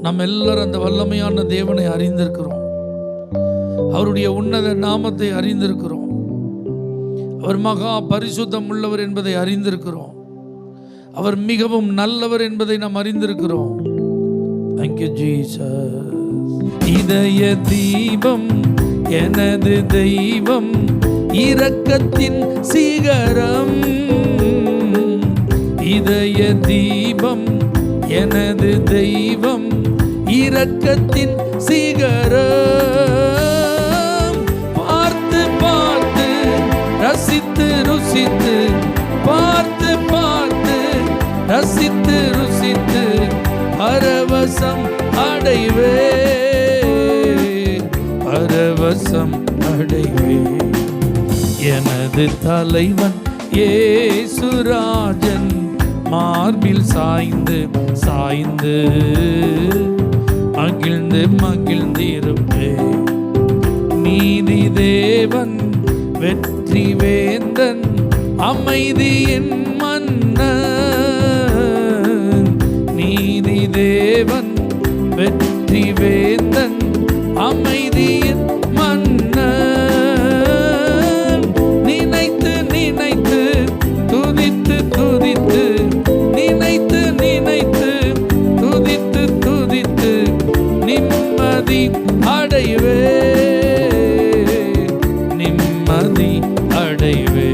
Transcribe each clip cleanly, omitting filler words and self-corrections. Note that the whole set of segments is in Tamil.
நாம் எல்லாரும் அந்த வல்லமையான தேவனை அறிந்திருக்கிறோம். அவருடைய உன்னத நாமத்தை அறிந்திருக்கிறோம். அவர் மகா பரிசுத்தம் உள்ளவர் என்பதை அறிந்திருக்கிறோம். அவர் மிகவும் நல்லவர் என்பதை நாம் அறிந்திருக்கிறோம். Thank you, Jesus. இதய தீபம் எனது தெய்வம், இரக்கத்தின் சிகரம். இதய தீபம் எனது தெய்வம், இரக்கத்தின் சிகரம். பார்த்து பார்த்து ரசித்து ருசித்து, பார்த்து பார்த்து ரசித்து ருசித்து பரவசம் அடைவே, பரவசம் அடைவே. எனது தலைவன் இயேசுராஜன் மார்பில் சாய்ந்து சாய்ந்து மகிழ்ந்து மகிழ்ந்திருப்பே. நீதி தேவன் வெற்றி வேந்தன் அமைதியின் மன்னன். நீதி தேவன் வெற்றி வேந்தன் அமைதியின் மன்னன். நினைத்து நினைத்து துதித்து துதித்து, நினைத்து நினைத்து துதித்து துதித்து நிம்மதி அடைவே, நிம்மதி அடைவே.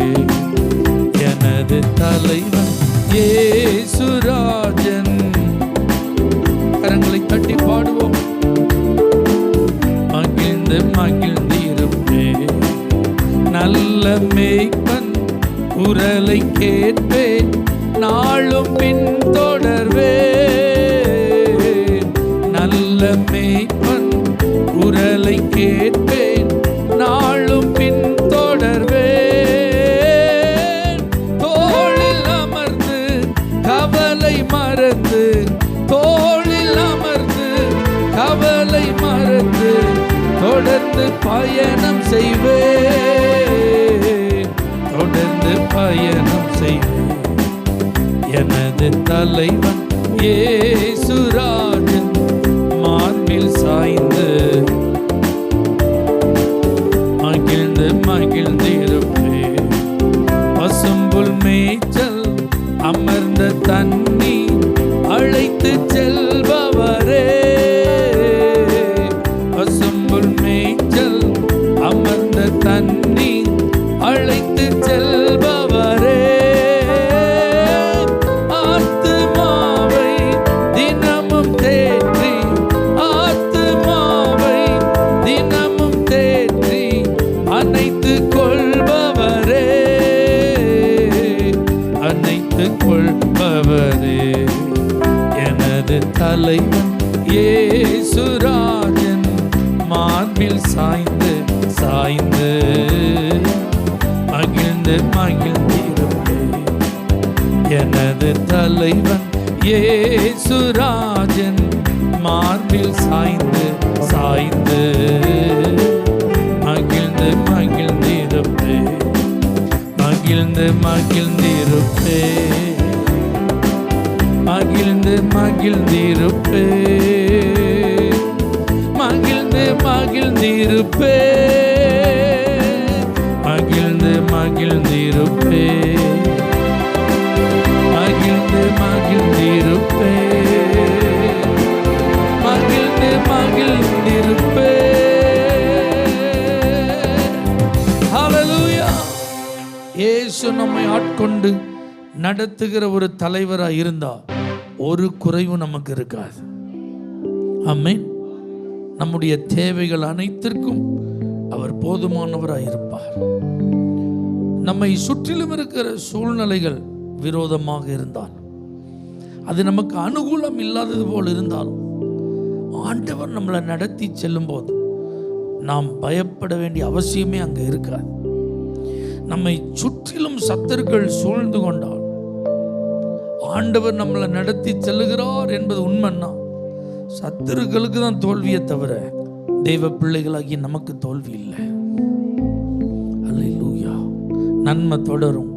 எனது தலைவன் இயேசுராஜன். கரங்களை தட்டி பாடுவோம். மகிழ்ந்து மகிழ்ந்திருப்பே. நல்ல மேய்ப்பன் குரலை கேட்பேன், நாளும் பின் தொடர்வே. நல்ல மேய்ப்பன் குரலை கேட்பேன், நாளும் பின் தொடர்வே. தோளில் அமர்ந்து கவலை மறந்து, தோளில் அமர்ந்து கவலை மறந்து தொடர்ந்து பயணம் செய்வே, தொடர்ந்து பயணம் செய்வே. எனது தலைவன் இயேசுராஜன் மார்பில் சாய்ந்து மகிழ்ந்து மகிழ்ந்திருப்பே. பசும்புல் மேய்ச்சல் அமர்ந்த தண்ணி அழைத்து செல்பவரே. பசும்புல் மேய்ச்சல் அமர்ந்த தண்ணி அழைத்து செல்பவரே. ஆத்துமாவை தினமும் தேற்றி, ஆத்துமாவை தினமும் தேற்றி அணைத்து கொள்பவரே, அணைத்து கொள்பவரே. எனது தலைவன் இயேசுராஜன் மார்பில் சாய்ந்து சாய்ந்து மகிழ்ந்து மகிழ்ந்திருப்பே. எனது தலைவன் இயேசுராஜன் மார்பில் சாய்ந்து சாய்ந்து மகிழ்ந்து மகிழ்ந்திருப்பே, மகிழ்ந்து மகிழ்ந்திருப்பே, மகிழ்ந்து மகிழ்ந்திருப்பே, மகிழ்ந்து மகிழ்ந்திருப்பே, மகிழ்ந்து மகிழ்ந்திருப்பே, மகிழ்ந்து மகிழ்ந்திருப்பே, மகிழ்ந்து மகிழ்ந்திருப்பே. ஹல்லேலூயா. இயேசு நம்மை ஆட்கொண்டு நடத்துகிற ஒரு தலைவராக இருந்தா ஒரு குறைவும் நமக்கு இருக்காது. ஆமென். நம்முடைய தேவைகள் அனைத்திற்கும் அவர் போதுமானவராக இருப்பார். நம்மை சுற்றிலும் இருக்கிற சூழ்நிலைகள் விரோதமாக இருந்தால், அது நமக்கு அனுகூலம் இல்லாதது போல் இருந்தாலும், ஆண்டவர் நம்மளை நடத்தி செல்லும் போது நாம் பயப்பட வேண்டிய அவசியமே அங்கே இருக்காது. நம்மை சுற்றிலும் சத்துருக்கள் சூழ்ந்து கொண்டால் ஆண்டவர் நம்மளை நடத்தி செல்லுகிறார் என்பது உண்மைன்னா, சத்துருக்களுக்கு தான் தோல்வியை தவிர தெய்வ பிள்ளைகளாகி நமக்கு தோல்வி இல்லை. அல்லேலூயா. நன்மை தொடரும்,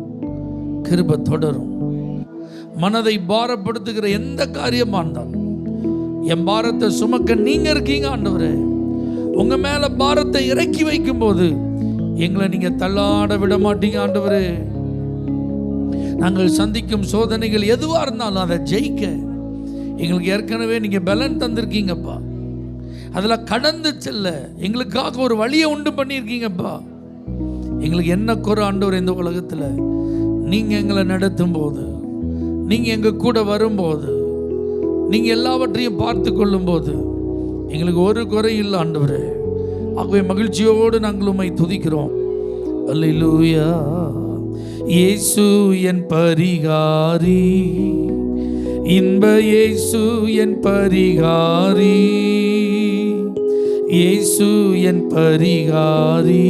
கிருபை தொடரும். மனதை பாரப்படுத்துகிற எந்த காரியமாக இருந்தாலும் என் பாரத்தை சுமக்க நீங்க இருக்கீங்க ஆண்டவரே. உங்க மேல பாரத்தை இறக்கி வைக்கும் போது எங்களை நீங்க தள்ளாட விட மாட்டீங்க ஆண்டவரே. நாங்கள் சந்திக்கும் சோதனைகள் எதுவா இருந்தாலும் அதை ஜெயிக்க எங்களுக்கு ஏற்கனவே நீங்க பலன் தந்திருக்கீங்கப்பா. அதில் கடந்து செல்ல எங்களுக்காக ஒரு வழியை உண்டு பண்ணியிருக்கீங்கப்பா. எங்களுக்கு என்ன குறை ஆண்டவர்? இந்த உலகத்தில் நீங்கள் எங்களை நடத்தும் போது, நீங்கள் எங்கள் கூட வரும்போது, நீங்கள் எல்லாவற்றையும் பார்த்து கொள்ளும் போது எங்களுக்கு ஒரு குறை இல்லை ஆண்டவரே. ஆகவே மகிழ்ச்சியோடு நாங்கள் உம்மை துதிக்கிறோம். அல்லேலூயா. இயேசு என் பரிகாரி, இன்ப இயேசு என் பரிகாரி, இயேசு என் பரிகாரி,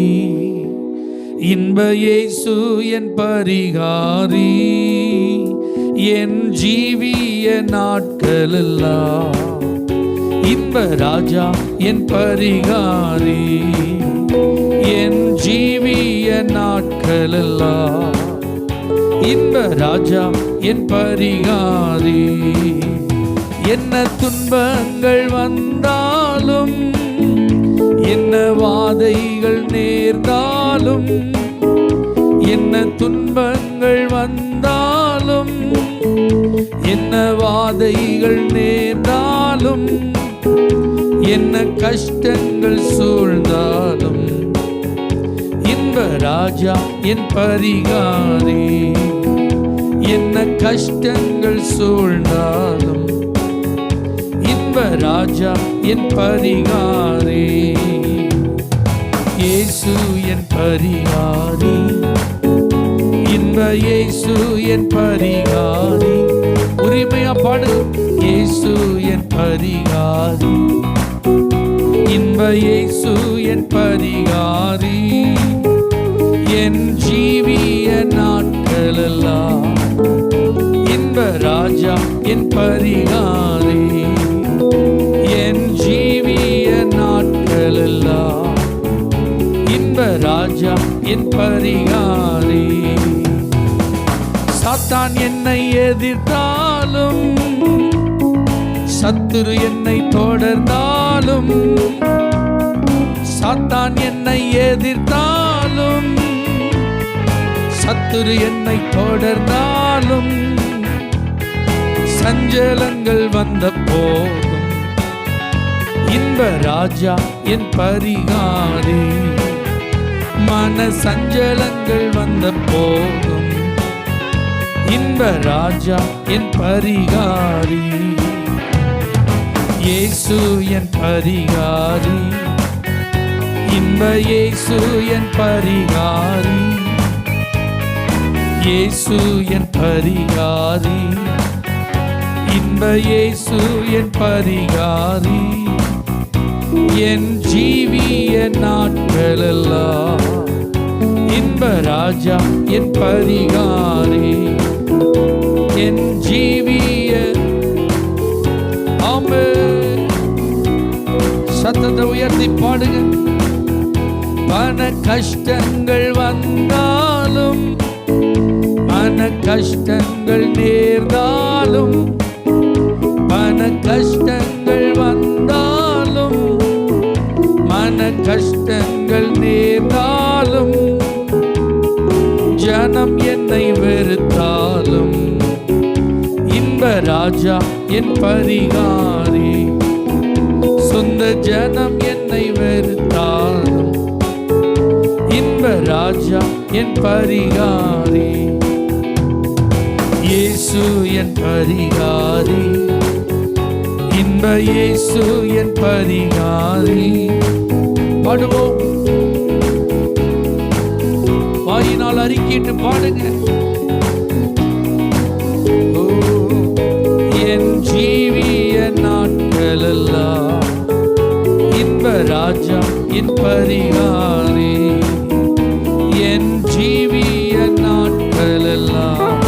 இன்ப இயேசு என் பரிகாரி, என் ஜீவிய நாட்களெல்லாம் இன்ப ராஜா என் பரிகாரி, என் ஜீவிய நாட்களெல்லாம் இன்ப ராஜா என் பரிகாரி. என்ன துன்பங்கள் வந்தாலும், என்ன வாதைகள் நேர்ந்தாலும், என்ன துன்பங்கள் வந்தாலும், என்ன வாதைகள் நேர்ந்தாலும், என்ன கஷ்டங்கள் சூழ்ந்தாலும் இன்ப ராஜா என் பரிகாரி. என்ன கஷ்டங்கள் சூழ்ந்தாலும் இன்ப ராஜா என் பரிகாரி. இயேசு என் பரிகாரி, இன்ப இயேசு என் பரிகாரி. உரிமையா பாடு. இயேசு என் பரிகாரி, இன்ப இயேசு என் பரிகாரி, என் ஜீவிய நாட்களெல்லாம் இன்ப ராஜா என் பரிகாரி, என் ஜீவிய நாட்களெல்லாம் இன்ப ராஜா என் பரிகாரி. சாத்தான் என்னை எதிர்த்தாலும், சத்துரு என்னை தொடர்ந்தாலும், சாத்தான் என்னை எதிர்த்தாலும், சத்துரு என்னை தொடர்ந்தாலும், சஞ்சலங்கள் வந்த போதும் இன்ப ராஜா என் பரிகாரி. மன சஞ்சலங்கள் வந்த போதும் இன்ப ராஜா என் பரிகாரி. இயேசு என் பரிகாரி, இன்ப இயேசு என் பரிகாரி, இயேசு என் பரிகாரி, இன்ப இயேசு என் பரிகாரி, என் ஜீவிய நாட்களெல்லாம் இன்ப ராஜா என் பரிகாரி, என் ஜீவிய. ஆமென். சத்தத்தை உயர்த்தி பாடுங்க. பண கஷ்டங்கள் வந்தாலும், மன கஷ்டங்கள் நேர்ந்தாலும், மன கஷ்டங்கள் வந்தாலும், மன கஷ்டங்கள் நேர்ந்தாலும், ஜனம் என்னை வெறுத்தாலும் இன்ப ராஜா என் பரிகாரி. சொந்த ஜனம் என்னை வெறுத்தாலும் இன்ப ராஜா என் பரிகாரி. இயேசு என் பரிகாரி, இன்ப இயேசு என் பரிகாரி. பாடுவோம். வாயினால் அறிக்கிட்டு பாடுங்க. என் ஜீவிய நாட்களெல்லாம் இன்ப ராஜா என் பரிகாரி, என் ஜீவிய நாட்களெல்லாம்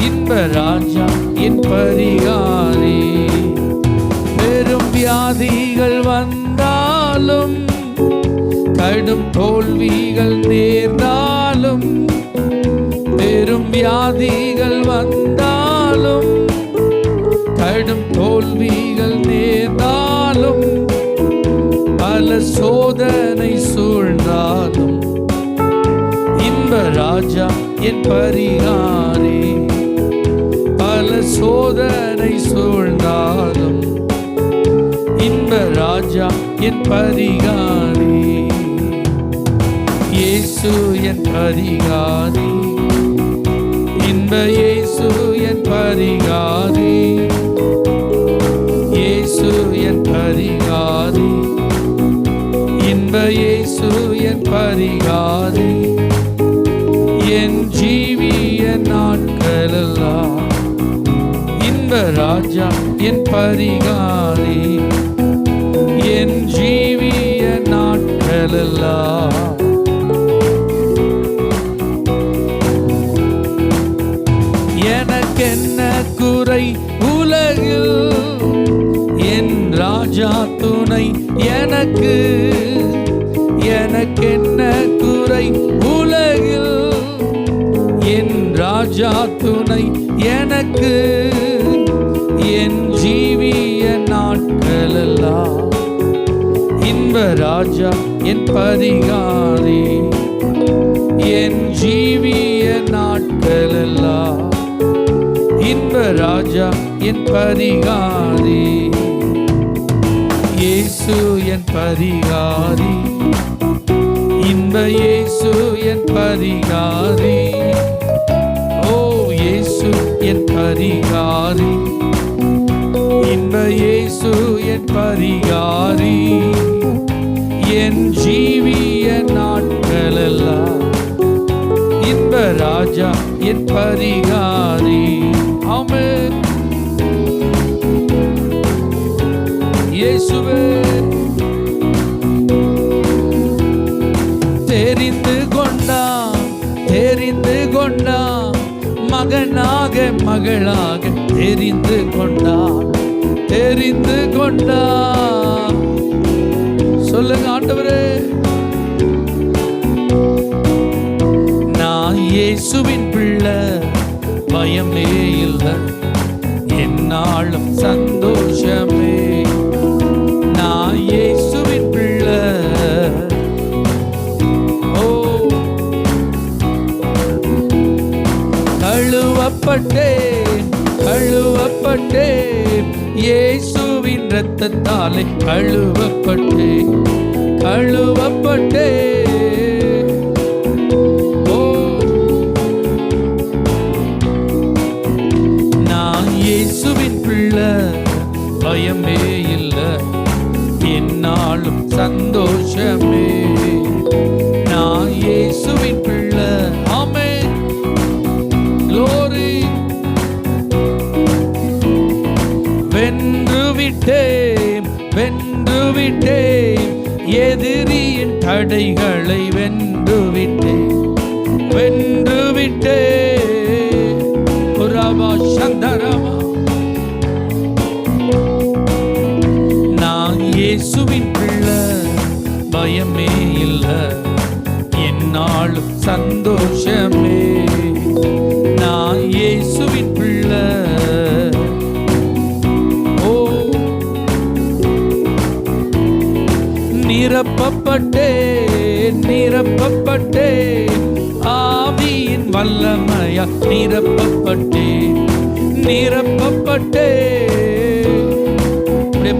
இன்ப ராஜா என் பரிகாரி. பெரும் வியாதிகள் வந்தாலும், கடும் தோல்விகள் நேர்ந்தாலும், பெரும் வியாதிகள் வந்தாலும், கடும் தோல்விகள் சோதனை சூழ்ந்தாலும் இன்ப ராஜா என் பரிகாரி. பல சோதனை சூழ்ந்தாலும் இன்ப ராஜா என் பரிகாரி. இயேசு என் பரிகாரி, இன்ப இயேசு என் பரிகாரி. இயேசு என் பரிகாரி, இன்ப இயேசு என் பரிகாரி. என் ஜீவிய நாட்களெல்லாம் இன்ப ராஜா என் பரிகாரி. என் ஜீவிய நாட்களெல்லாம் எனக்கென்ன குறை உலகில், என் ராஜா துணை எனக்கு. எனக்கென்ன குறை உலகில், என் ராஜா துணை எனக்கு. என் ஜீவிய நாட்களெல்லாம் இன்ப ராஜா என் பரிகாரி. என் ஜீவிய நாட்களெல்லாம் இன்ப ராஜா என் பரிகாரி. இயேசு என் பரிகாரி, இன்ப இயேசு என் பரிகாரி. ஓ இயேசு என் பரிகாரி, இன்ப இயேசு என் பரிகாரி. என் ஜீவிய நாட்களெல்லாம் இன்ப ராஜா என் பரிகாரி. ஆமென். இயேசுவே தெரிந்து கொண்டா மகனாக மகளாக தெரிந்து கொண்டா. சொல்லுங்க ஆண்டவரே, நான் இயேசுவின் பிள்ளை, பயமே இல்லை, என்னாலும் சந்தோஷமே. நான் இயேசுவின் பிள்ளை. ஓ கழுவப்பட்டேன் இயேசுவின் இரத்தத்தாலே கழுவப்பட்டேன். ஓ நான் இயேசுவின் பிள்ளை, பயமே இல்லை, என்னாலும் சந்தோஷமே. நான் இயேசுவின் பிள்ளை. ஆமென். Glory. வென்று விட்டேன் எதிரியின் தடைகளை வென்று விட்டேன். புராபா சந்தரமா. நான் இயேசுவின் பிள்ளை, பயமே இல்லை, என்னாலும் சந்தோஷமே. நான் இயேசுவின் பிள்ளை. ஓ நிரப்பப்பட்டேன் ஆவியின் வல்லமையா. நிரப்பப்பட்டேன்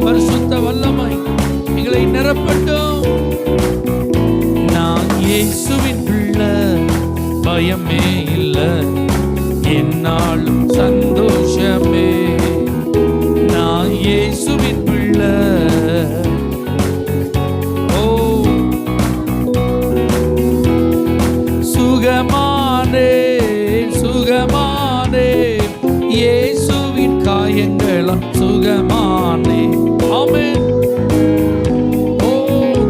பரிசுத்த வல்லமை எங்களை நிரப்பட்டும். நான் இயேசுவின் பிள்ளை, பயமே இல்லை, என்னாலும் சந்தோஷமே. நான் இயேசுவின் பிள்ளை. ஓ சுகமானே இயேசுவின் காயங்களாம் சுகமானே. ஆமென். ஓ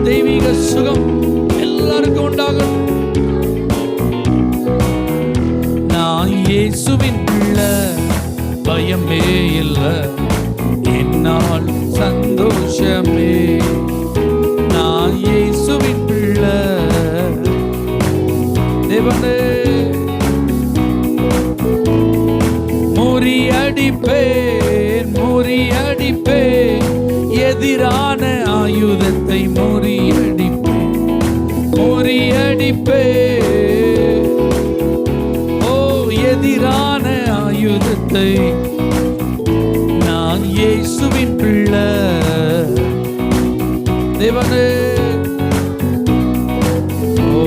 தெய்வீக சுகம் எல்லாருக்கும் உண்டாகும். நான் இயேசுவின் பிள்ளை, பயமே இல்லை, என்னால் சந்தோஷமே. நான் இயேசுவின் பிள்ளை. தேவனே முறியடிப்பேன் எதிரான ஆயுதங்களை. ஆயுதத்தை முறியடிப்பே. ஓ, எதிரான ஆயுதத்தை நான் இயேசுவின் பிள்ளை. தேவனே, ஓ,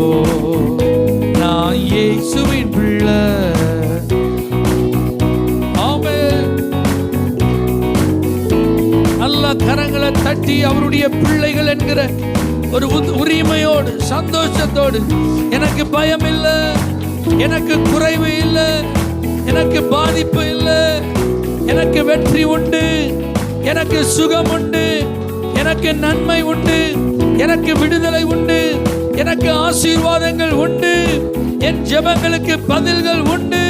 நான் இயேசுவின் பிள்ளை. நல்ல கரங்களை தட்டி அவருடைய பிள்ளைகள் என்கிற ஒரு உரிமையோடு சந்தோஷத்தோடு, எனக்கு பயம் இல்லை, எனக்கு குறைவு இல்லை, எனக்கு பாதிப்பு இல்லை, எனக்கு வெற்றி உண்டு, எனக்கு சுகம் உண்டு, எனக்கு நன்மை உண்டு, எனக்கு விடுதலை உண்டு, எனக்கு ஆசீர்வாதங்கள் உண்டு, என் ஜெபங்களுக்கு பதில்கள் உண்டு.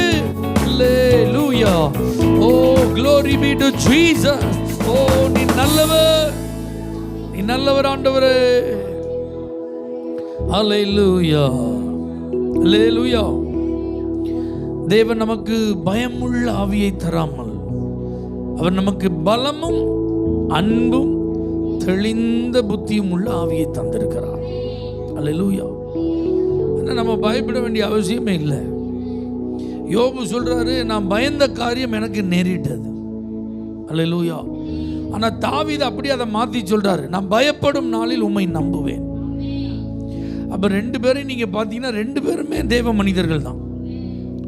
அல்லேலூயா. ஓ, glory be to Jesus. ஓ, நீ நல்லவர், நீ நல்லவர் ஆண்டவரே. அல்லேலூயா, அல்லேலூயா. தேவன் நமக்கு பயமுள்ள ஆவியை தராமல் அவர் நமக்கு பலமும் அன்பும் தெளிந்த புத்தியும் உள்ள ஆவியை தந்திருக்கிறார். அல்லேலூயா. நம்ம பயப்பட வேண்டிய அவசியமே இல்லை. யோபு சொல்றாரு, நான் பயந்த காரியம் எனக்கு நேரிட்டது. அல்லேலூயா. ஆனா தாவீது அப்படி அதை மாத்தி சொல்றாரு, நான் பயப்படும் நாளில் உம்மை நம்புவேன். அப்ப ரெண்டு பேரும் நீங்க பாத்தீங்கன்னா ரெண்டு பேருமே தேவ மனிதர்கள் தான்.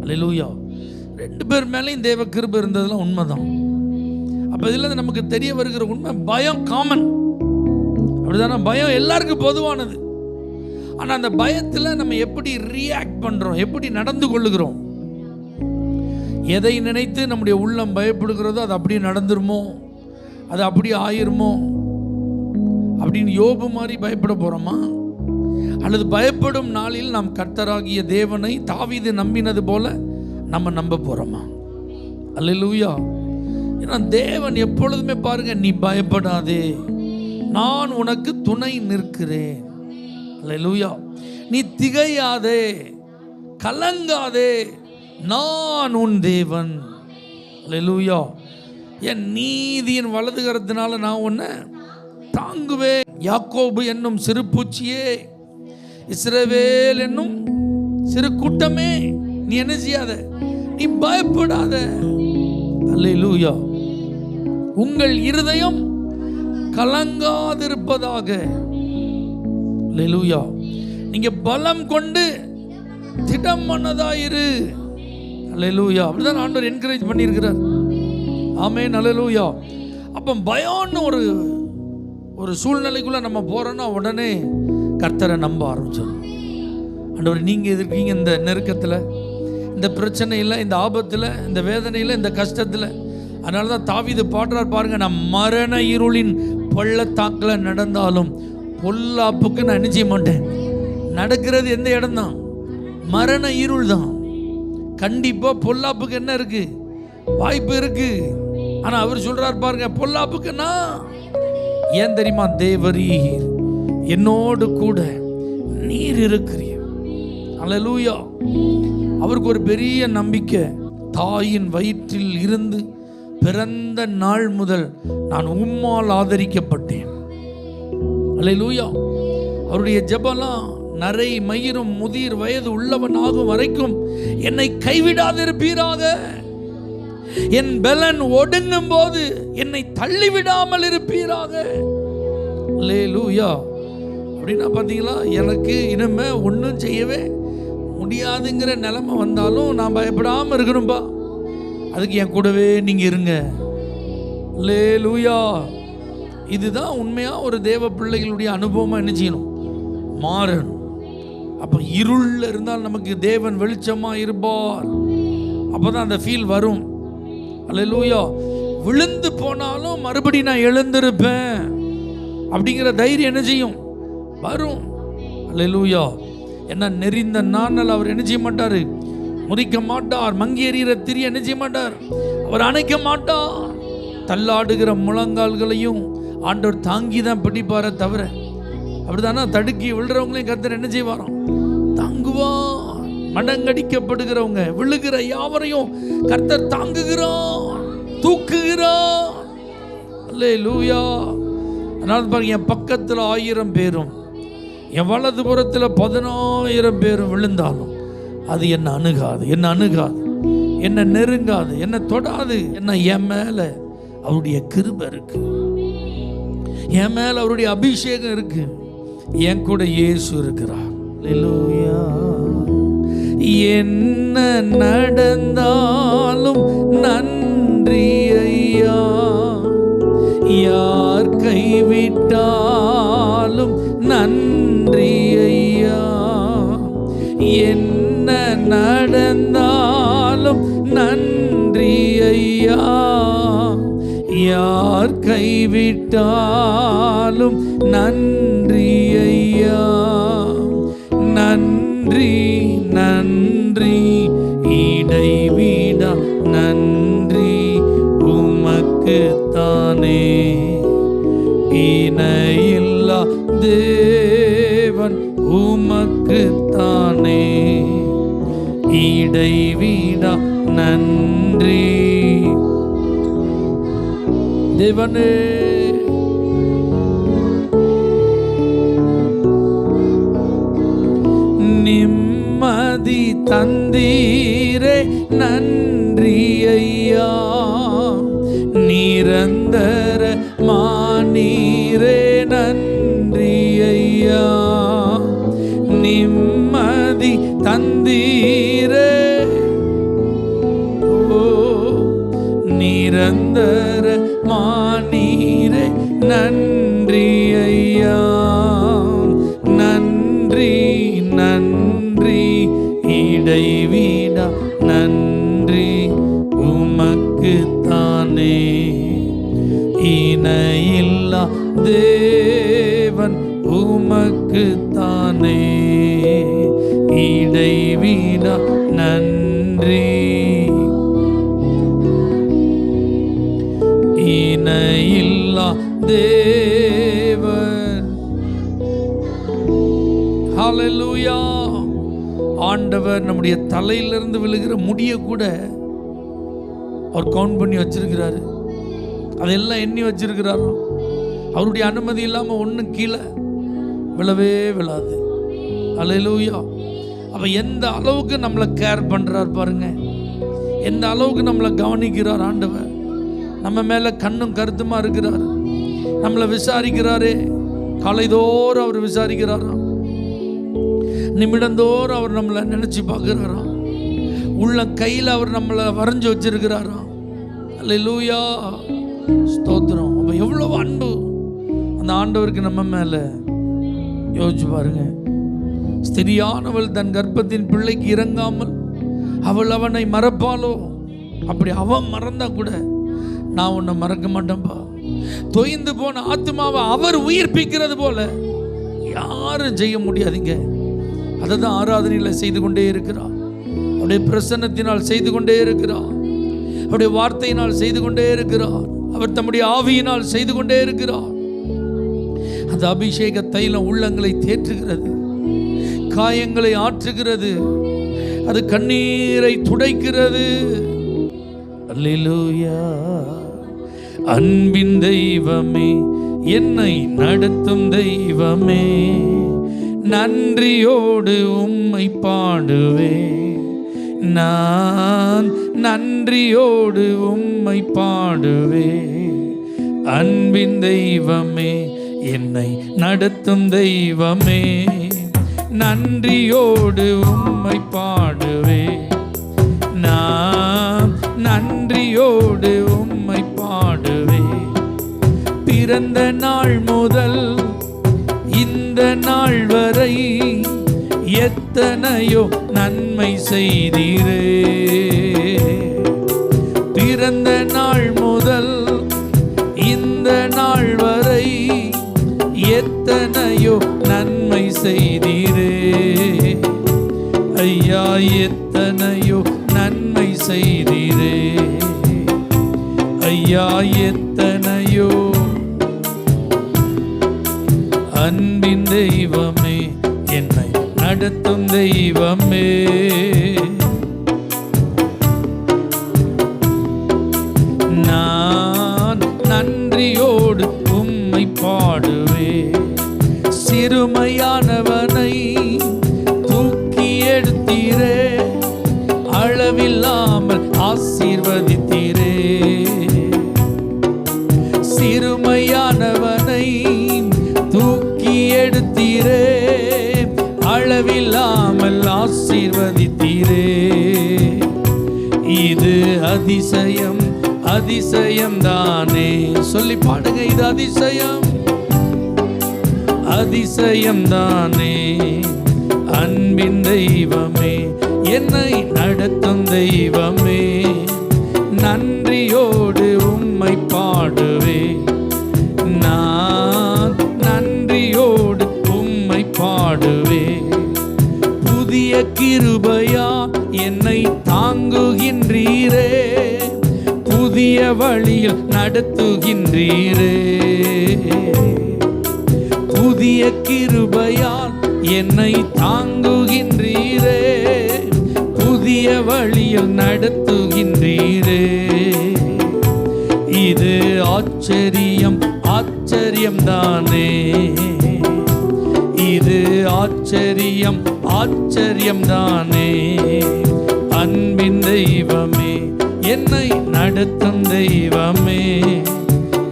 அல்லேலூயா. ரெண்டு பேர் மேலேயும் தேவ கிருபை இருந்ததுலாம் உண்மைதான். அப்ப இதுல நமக்கு தெரிய வருகிற உண்மை, பயம் காமன், அப்படிதானே? பயம் எல்லாருக்கும் பொதுவானது. ஆனா அந்த பயத்துல நம்ம எப்படி ரியாக்ட் பண்றோம், எப்படி நடந்து கொள்ளுகிறோம், எதை நினைத்து நம்முடைய உள்ளம் பயப்படுகிறதோ அது அப்படியே நடந்துருமோ, அது அப்படியே ஆயிருமோ அப்படின்னு யோபு மாதிரி பயப்பட போறோமா? அல்லது பயப்படும் நாளில் நாம் கர்த்தராகிய தேவனை தாவீது நம்பினது போல நம்ம நம்ப போறோமா? அல்லேலூயா. ஏன்னா தேவன் எப்பொழுதுமே பாருங்க, நீ பயப்படாதே, நான் உனக்கு துணை நிற்கிறேன். அல்லேலூயா. நீ திகையாதே, கலங்காதே, நான் உன் தேவன். அல்லேலூயா. என் நீதியின் வலது கரத்தினால நான் உன்னை தாங்குவேன். யாக்கோபு என்னும் சிறு பூச்சியே, இஸ்ரவேல் என்னும் சிறு கூட்டமே, நீ என்ன செய்யாத, நீ பயப்படாத. அல்லேலூயா. உங்கள் இருதயம் கலங்காதிருப்பதாக. அல்லேலூயா. நீங்க பலம் கொண்டு திடம் பண்ணதாயிரு. அல்லேலூயா. அப்படிதான் ஆண்டவர் என்கரேஜ் பண்ணியிருக்கிறார். ஆமென். அல்லேலூயா. அப்போ பயம்னு ஒரு சூழ்நிலைக்குள்ள நம்ம போறோம்னா உடனே கர்த்தரை நம்ப ஆரம்பிச்சோம். ஆண்டவர், நீங்க இருக்கீங்க இந்த நெருக்கத்தில், இந்த பிரச்சனையில், இந்த ஆபத்தில், இந்த வேதனையில், இந்த கஷ்டத்தில். அதனால தான் தாவீது பாடுறார் பாருங்க, நான் மரண இருளின் பள்ளத்தாக்கில் நடந்தாலும் பொல்லாப்புக்கு நான் என்ன செய்ய மாட்டேன். நடக்கிறது எந்த இடம் தான்? மரண இருள் தான். கண்டிப்பா பொல்லாப்புக்கு என்ன இருக்கு? வாய்ப்பு இருக்கு. ஆனா அவர் சொல்றார் பாருங்க, பொல்லாப்புக்குன்னா ஏன் தெரியுமா? தேவரீர் என்னோடு கூட நீர் இருக்கிறீர். அல்லேலூயா. அவருக்கு ஒரு பெரிய நம்பிக்கை, தாயின் வயிற்றில் இருந்து பிறந்த நாள் முதல் நான் உம்மால் ஆதரிக்கப்பட்டேன். அல்லேலூயா. அவருடைய ஜெபலாம், நரை மயிரும் முதிர் வயது உள்ளவன் ஆகும் வரைக்கும் என்னை கைவிடாதிருப்பீராக, என் பலன் ஒடுங்கும் போது என்னை தள்ளிவிடாமல் இருப்பீராக. அல்லேலூயா. அப்படின்னா பார்த்தீங்களா, எனக்கு இனிமே ஒன்றும் செய்யவே முடியாதுங்கிற நிலைமை வந்தாலும் நான் பயப்படாமல் இருக்கணும்பா. அதுக்கு என் கூடவே நீங்கள் இருங்க. அல்லேலூயா. இதுதான் உண்மையா ஒரு தேவ பிள்ளைகளுடைய அனுபவமாக என்ன செய்யணும்? மாறணும். அப்போ இருளில் இருந்தால் நமக்கு தேவன் வெளிச்சமாக இருப்பார். அப்போ தான் அந்த ஃபீல் வரும். அல்லேலூயா. விழுந்து போனாலும் மறுபடி நான் எழுந்திருப்பேன் அப்படிங்கிற தைரியம் என்ன செய்யும்? வரும். அல்லேலூயா. என்ன நெறிந்த நாணல் அவர் என்ன செய்ய மாட்டார்? முறிக்க மாட்டார். மங்கி எறிகிற திரி என்ன செய்ய மாட்டார்? அவர் அணைக்க மாட்டார். தள்ளாடுகிற முழங்கால்களையும் ஆண்டவர் தாங்கி தான் பிடிப்பார தவிர, அப்படிதானா? தடுக்கி விழுறவங்களையும் கர்த்தர் என்ன செய்வாராம்? தாங்குவார். மடங்கடிக்கப்படுகிறவங்க, விழுகிற யாவரையும் கர்த்தர் தாங்குகிறார், தூக்குகிறார். அல்லேலூயா. அதனால பாருங்க, என் பக்கத்தில் 1000 பேரும் என் வலது புறத்தில் 10000 பேரும் விழுந்தாலும் அது என்ன அணுகாது, என்ன நெருங்காது, என்ன தொடாது. என்ன என் மேல அவருடைய கிருபை இருக்கு, என் மேல அவருடைய அபிஷேகம் இருக்கு, என் கூட இயேசு இருக்கிறார். அல்லேலூயா. என்ன நடந்தாலும் நன்றி ஐயா, யார் கைவிட்டாலும் நன்றி ஐயா, என்ன நடந்தாலும் நன்றி ஐயா, யார் கைவிட்டாலும் நன்றி ஐயா. நன்றி நன்றி இடைவிடா நன்றி உமக்குத்தானே, இணையில்லா தேவன் உமக்குத்தானே, இடைவிடா நன்றி தேவனே. நிம்மதி தந்தீரே நன்றி ஐயா, நிரந்தர மானீரே நன்றி ஐயா, நிம்மதி தந்தீரே ஓ நிரந்தர மானீரே நன்றி ஐயா. நன்றி நன்றி இடைவிடா நன்றி உமக்குத்தானே, இணையில்லா தேவன் உமக்குத்தானே, இடைவிடா நன்றி, இணையில்லா தேவன். ஹல்லேலூயா. ஆண்டவர் நம்முடைய தலையிலிருந்து விழுகிற முடிய கூட அவர் கவுண்ட் பண்ணி வச்சிருக்கிறாரு, அதெல்லாம் எண்ணி வச்சிருக்கிறாரு. அவருடைய அனுமதி இல்லாமல் ஒன்றும் கீழே விழவே விழாது. ஹல்லேலூயா. அப்போ எந்த அளவுக்கு நம்மளை கேர் பண்ணுறார் பாருங்க, எந்த அளவுக்கு நம்மளை கவனிக்கிறார் ஆண்டவர். நம்ம மேலே கண்ணும் கருத்துமா இருக்கிறார், நம்மளை விசாரிக்கிறாரே. காலைதோறும் அவர் விசாரிக்கிறாராம், நிமிடந்தோறும் அவர் நம்மளை நினைச்சு பார்க்கிறாராம், உள்ள கையில் அவர் நம்மளை வரைஞ்சி வச்சிருக்கிறாராம். அல்லேலூயா, ஸ்தோத்திரம். அப்போ எவ்வளவு அன்பு அந்த ஆண்டவருக்கு நம்ம மேலே. யோசிச்சு பாருங்க, ஸ்திரியானவள் தன் கர்ப்பத்தின் பிள்ளைக்கு இறங்காமல் அவள் அவனை மறப்பாளோ? அப்படி அவன் மறந்தா கூட நான் உன்னை மறக்க மாட்டேன்பா. தொய்ந்து போன ஆத்மாவை அவர் உயிர்ப்பிக்கிறது போல யாரும் செய்ய முடியாதுங்க. அதை தான் ஆராதனையில் செய்து கொண்டே இருக்கிறார், அவருடைய பிரசன்னத்தினால் செய்து கொண்டே இருக்கிறார், அவருடைய வார்த்தையினால் செய்து கொண்டே இருக்கிறார், அவர் தம்முடைய ஆவியினால் செய்து கொண்டே இருக்கிறார். அந்த அபிஷேக தைலம் உள்ளங்களை தேற்றுகிறது, காயங்களை ஆற்றுகிறது, அது கண்ணீரை துடைக்கிறது. அல்லேலூயா. அன்பின் தெய்வமே, என்னை நடத்தும் தெய்வமே, நன்றியோடு உம்மை பாடுவே, நான் நன்றியோடு உம்மை பாடுவே. அன்பின் தெய்வமே, என்னை நடத்தும் தெய்வமே, நன்றியோடு உம்மை பாடுவே, நான் நன்றியோடு உம்மை பாடுவே. பிறந்த நாள் முதல் இந்த நாள் வரை எத்தனையோ நன்மை செய்தீரே. பிறந்த நாள் முதல் இந்த நாள் வரை எத்தனையோ நன்மை செய்தீரே. ஐயா, எத்தனையோ நன்மை செய்தீரே. ஐயா, எத்தனையோ. அன்பின் தெய்வமே, என்னை நடத்தும் தெய்வமே, நான் நன்றியோடு உம்மை பாடுவேன். சிறுமையானவனை தூக்கி எடுத்தீரே, அளவில்லாமல் ஆசீர்வதித்தீரே. சிறுமையானவனை தூக்கி எடுத்தீரே, அளவில்லாமல் ஆசீர்வதித்தீரே. இது அதிசயம், அதிசயம் தானே. சொல்லி பாடுங்க, இது அதிசயம், அதிசயம் தானே. அன்பின் தெய்வமே, என்னை நடத்தும் தெய்வமே, நன்றியோடு உம்மை பாடுவே. நான் நன்றியோடு உம்மை பாடுவே. புதிய கிருபையா என்னை தாங்குகின்றீரே, புதிய வழியில் நடத்துகின்றீரே. புதிய கிருபையால் என்னை தாங்குகின்றீரே, புதிய வழியில் நடத்துகின்றீரே. இது ஆச்சரியம், ஆச்சரியம் தானே. இது ஆச்சரியம், ஆச்சரியம் தானே. அன்பின் தெய்வமே, என்னை நடத்தும் தெய்வமே,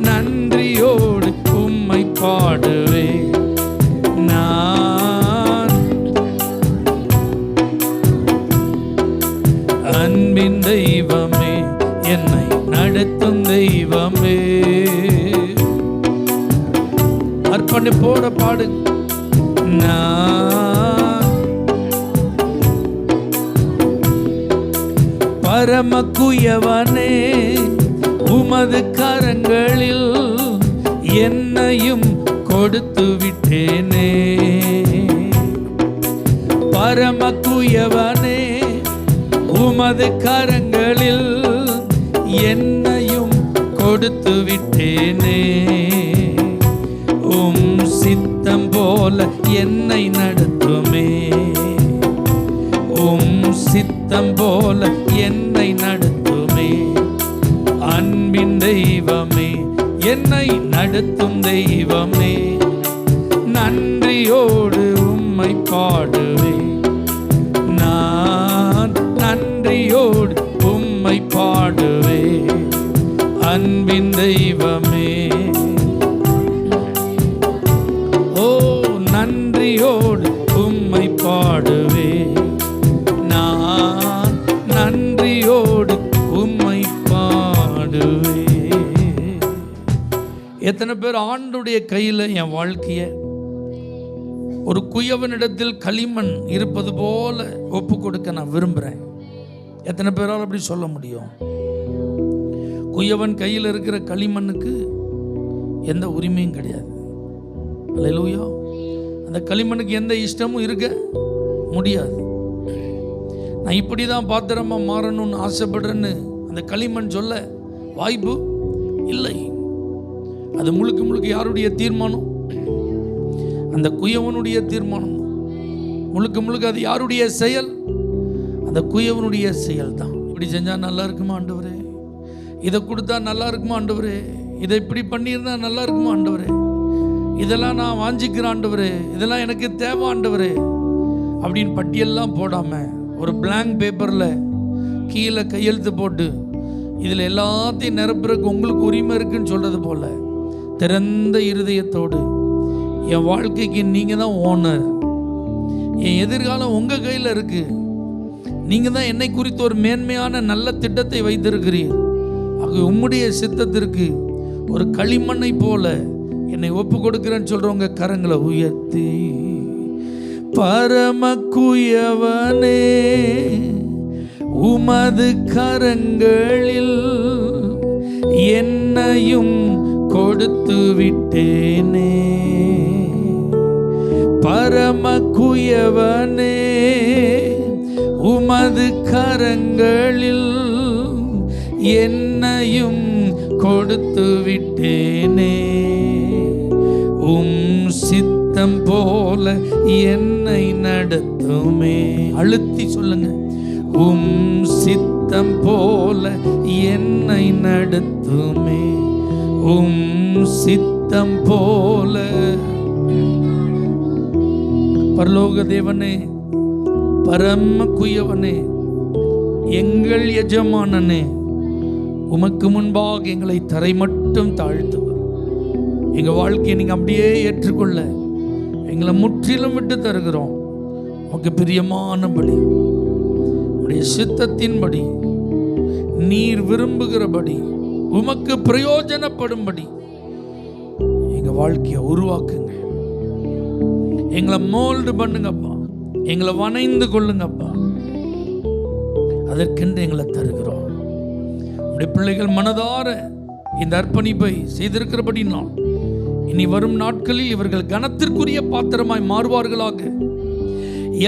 நன்றியோடு உம்மை பாடுவே. நான் அன்பின் தெய்வமே, என்னை நடத்தும் தெய்வமே. அர்ப்பணிப்போட பாடு. நான் பரமக்குயவனே, உமது கரங்களில் என்னையும் கொடுத்து விட்டேனே. பரமக்குயவனே, உமது கரங்களில் என்னையும் கொடுத்து விட்டேனே. உம் சித்தம் போல என்னை நடத்துமே, உம் சித்தம் போல என்னை நடத்துமே. அன்பின் தெய்வமே, என்னை நடத்தும் தெய்வமே, நன்றியோடு உம்மை பாடுவே. நான் நன்றியோடு உம்மை பாடுவே. அன்பின் தெய்வமே, ஓ நன்றியோடு உம்மை பாடுவே. நான் நன்றியோடு உம்மை பாடுவே. எத்தனை பேர் ஆண்டுடைய கையில் என் வாழ்க்கைய ஒரு குயவனிடத்தில் களிமண் இருப்பது போல ஒப்பு கொடுக்க நான் விரும்புகிறேன்? எத்தனை பேரால் அப்படி சொல்ல முடியும்? குயவன் கையில் இருக்கிற களிமண்ணுக்கு எந்த உரிமையும் கிடையாது. அல்லேலூயா. அந்த களிமண்ணுக்கு எந்த இஷ்டமும் இருக்க முடியாது. நான் இப்படி தான் பாத்திரமா மாறணும்னு ஆசைப்படுறேன்னு அந்த களிமண் சொல்ல வாய்ப்பு இல்லை. அது முழுக்க முழுக்க யாருடைய தீர்மானம்? அந்த குயவனுடைய தீர்மானம். முழுக்க முழுக்க அது யாருடைய செயல்? அந்த குயவனுடைய செயல் தான். இப்படி செஞ்சால் நல்லா இருக்குமா ஆண்டவரே? இதை கொடுத்தா நல்லா இருக்குமா ஆண்டவரே? இதை இப்படி பண்ணியிருந்தா நல்லா இருக்குமா ஆண்டவரே? இதெல்லாம் நான் வாஞ்சிக்கிறேன் ஆண்டவரே, இதெல்லாம் எனக்கு தேவை ஆண்டவரே அப்படின்னு பட்டியெல்லாம் போடாமல் ஒரு பிளாங்க் பேப்பரில் கீழே கையெழுத்து போட்டு இதில் எல்லாத்தையும் நிரப்புறதுக்கு உங்களுக்கு உரிமை இருக்குன்னு சொல்கிறது போல திறந்த இருதயத்தோடு என் வாழ்க்கைக்கு நீங்கள் தான் ஓனர், என் எதிர்காலம் உங்கள் கையில் இருக்குது, நீங்கள் தான் என்னை குறித்து ஒரு மேன்மையான நல்ல திட்டத்தை வைத்திருக்கிறீர், ஆக உம்முடைய சித்தத்திற்கு ஒரு களிமண்ணை போல என்னை ஒப்பு கொடுக்கிறேன்னு சொல்கிறவங்க கரங்களை உயர்த்தி, பரமக்குயவனே உமது கரங்களில் என்னையும் கொடுத்து விட்டேனே. பரமக்குயவனே உமது கரங்களில் என்னையும் கொடுத்து விட்டேனே. உம் சித்தம் போல என்னை நடத்துமே. அழுத்தி சொல்லுங்க, உம் சித்தம் போல என்னை நடத்துமே. உம் சித்தம் போல பரலோக தேவனே, பரம குயவனே, எங்கள் எஜமானனே, உமக்கு முன்பாக எங்களை தரை மட்டும் தாழ்த்துவோம். எங்கள் வாழ்க்கையை நீங்கள் அப்படியே ஏற்றுக்கொள்ள எங்களை முற்றிலும் விட்டு தருகிறோம். உமக்கு பிரியமானபடி, உடைய சித்தத்தின்படி, நீர் விரும்புகிறபடி, உமக்கு பிரயோஜனப்படும்படி எங்கள் வாழ்க்கையை உருவாக்குங்க. எங்களை மோல்டு பண்ணுங்கப்பா, எங்களை வணைந்து கொள்ளுங்கப்பா. அதற்கென்று எங்களை தருகிறோம். உடைய பிள்ளைகள் மனதார இந்த அர்ப்பணிப்பை செய்திருக்கிறபடி நான் இனி வரும் நாட்களில் இவர்கள் கனத்திற்குரிய பாத்திரமாய் மாறுவார்களாக.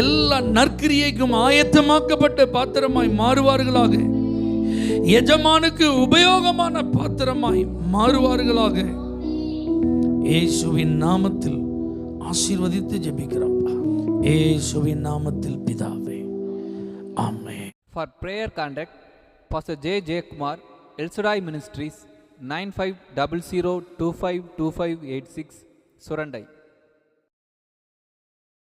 எல்லா நற்கிரியைக்கும் ஆயத்தமாக்கப்பட்ட பாத்திரமாய் மாறுவார்களாக. எஜமானுக்கு உபயோகமான பாத்திரமாய் மாறுவார்களாக. இயேசுவின் நாமத்தில் ஆசீர்வதித்து ஜெபிக்கிறோம். இயேசுவின் நாமத்தில் பிதாவே, ஆமென். For prayer contact, Pastor J. Kumar, El Shaddai Ministries, 9500252586, Surandai.